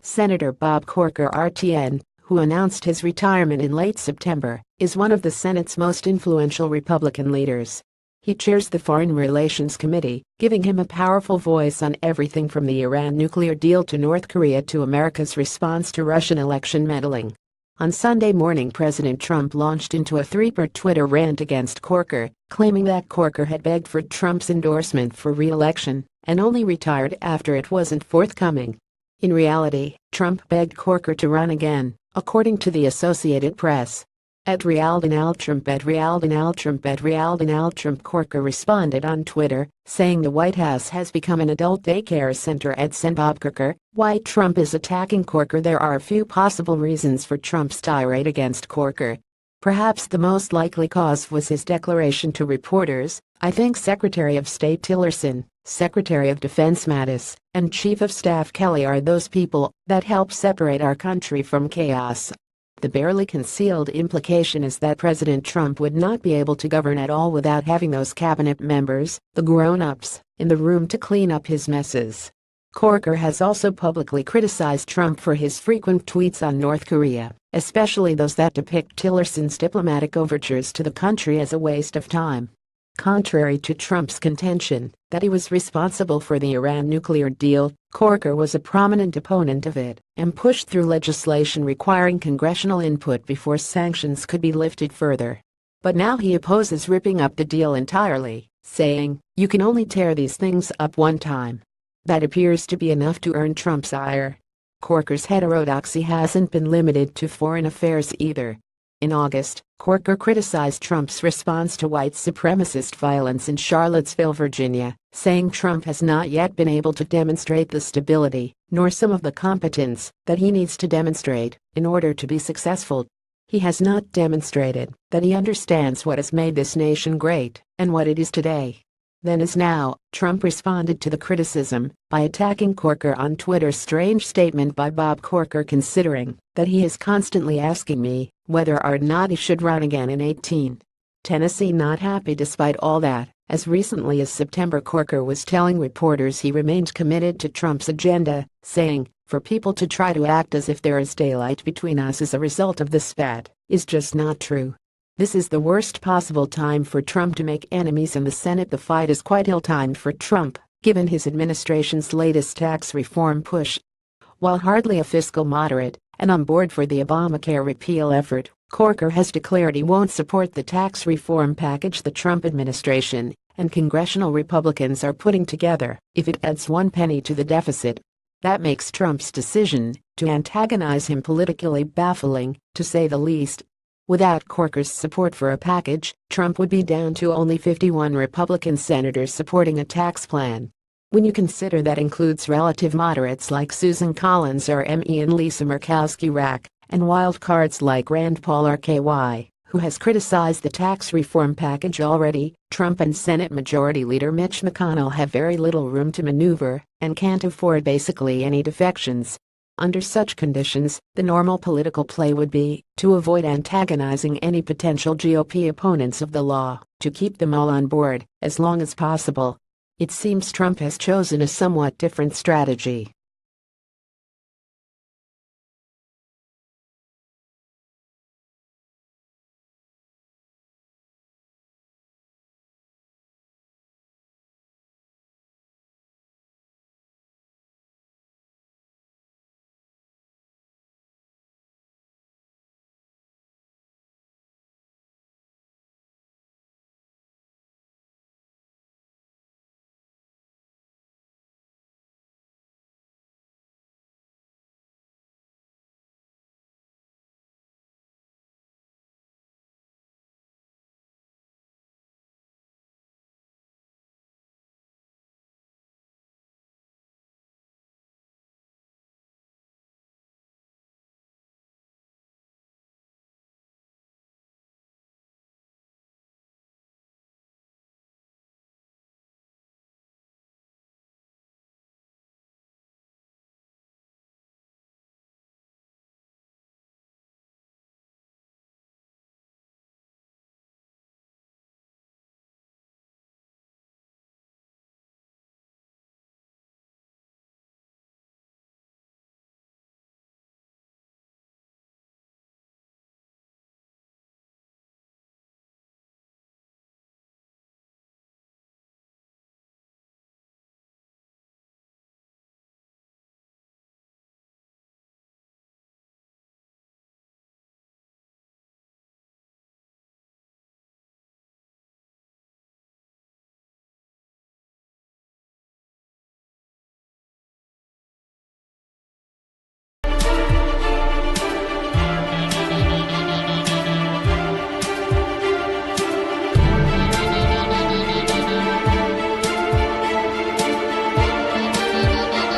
Senator Bob Corker RTN, who announced his retirement in late September, is one of the Senate's most influential Republican leaders. He chairs the Foreign Relations Committee, giving him a powerful voice on everything from the Iran nuclear deal to North Korea to America's response to Russian election meddling. On Sunday morning, President Trump launched into a three-part Twitter rant against Corker, claiming that Corker had begged for Trump's endorsement for re-election and only retired after it wasn't forthcoming. In reality, Trump begged Corker to run again, according to the Associated Press. At @RealdonaldTrump, Corker responded on Twitter, saying the White House has become an adult daycare center. Bob Corker, why Trump is attacking Corker. There are a few possible reasons for Trump's tirade against Corker. Perhaps the most likely cause was his declaration to reporters, "I think Secretary of State Tillerson, Secretary of Defense Mattis, and Chief of Staff Kelly are those people that help separate our country from chaos." The barely concealed implication is that President Trump would not be able to govern at all without having those cabinet members, the grown-ups, in the room to clean up his messes. Corker has also publicly criticized Trump for his frequent tweets on North Korea, especially those that depict Tillerson's diplomatic overtures to the country as a waste of time. Contrary to Trump's contention that he was responsible for the Iran nuclear deal, Corker was a prominent opponent of it and pushed through legislation requiring congressional input before sanctions could be lifted further. But now he opposes ripping up the deal entirely, saying, "You can only tear these things up one time." That appears to be enough to earn Trump's ire. Corker's heterodoxy hasn't been limited to foreign affairs either. In August, Corker criticized Trump's response to white supremacist violence in Charlottesville, Virginia, saying Trump has not yet been able to demonstrate the stability, nor some of the competence, that he needs to demonstrate in order to be successful. He has not demonstrated that he understands what has made this nation great and what it is today. Then as now, Trump responded to the criticism by attacking Corker on Twitter. Strange statement by Bob Corker, considering that he is constantly asking me whether or not he should run again in 18. Tennessee. Not happy despite all that. As recently as September, Corker was telling reporters he remained committed to Trump's agenda, saying, "For people to try to act as if there is daylight between us as a result of the spat is just not true. This is the worst possible time for Trump to make enemies in the Senate. The fight is quite ill-timed for Trump, given his administration's latest tax reform push." While hardly a fiscal moderate and on board for the Obamacare repeal effort, Corker has declared he won't support the tax reform package the Trump administration and congressional Republicans are putting together if it adds 1 penny to the deficit. That makes Trump's decision to antagonize him politically baffling, to say the least. Without Corker's support for a package, Trump would be down to only 51 Republican senators supporting a tax plan. When you consider that includes relative moderates like Susan Collins RME and Lisa Murkowski-Rack, and wild cards like Rand Paul RKY, who has criticized the tax reform package already, Trump and Senate Majority Leader Mitch McConnell have very little room to maneuver and can't afford basically any defections. Under such conditions, the normal political play would be to avoid antagonizing any potential GOP opponents of the law, to keep them all on board as long as possible. It seems Trump has chosen a somewhat different strategy.